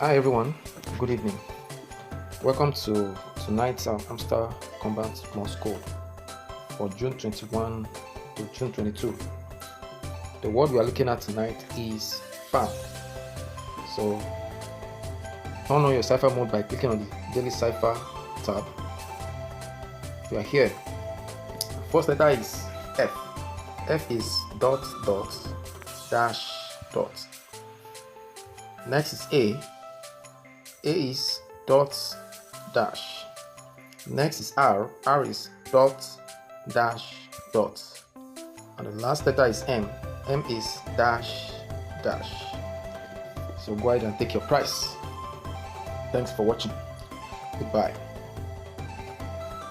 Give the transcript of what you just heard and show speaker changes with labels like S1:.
S1: Hi everyone, good evening. Welcome to tonight's Hamster Kombat Morse code for June 21 to June 22. The word we are looking at tonight is fan. So turn on your cipher mode by clicking on the daily cipher tab. We are here. First letter is F. F is dot dot dash dot. Next is A. A is dot dash. Next is R. R is dot dash dot. And the last letter is M. M is dash dash. So go ahead and take your prize. Thanks for watching. Goodbye.